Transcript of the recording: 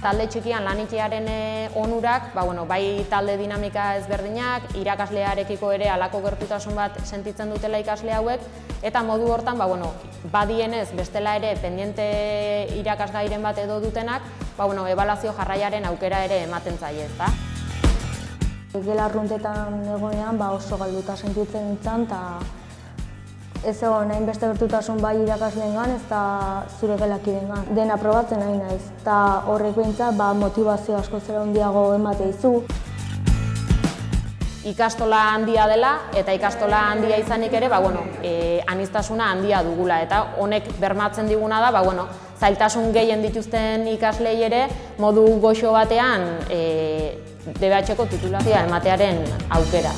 talde txikian lan egitearen onurak, bai talde dinamika ezberdinak, irakaslearekiko ere halako gertutasun bat sentitzen dutela ikasle hauek, eta modu hortan, badienez bestela ere pendiente irakasgairen bat edo dutenak, ebaluazio jarraiaren aukera ere ematen zaie, ezta? Gela arruntetan egonean oso galduta sentitzen nintzen, eta ez egon hainbeste gertutasun bai irakasleengan ez da zure gelakidengan. Dena probatzen nahi naiz, eta horrek behintzat motivazio asko zera handiago emate dizu. Ikastola handia dela eta ikastola handia izanik ere, aniztasuna handia dugula, eta honek bermatzen diguna da, zailtasun gehien dituzten ikaslei ere modu goxo batean DBH-ko titulazioa ematearen aukera.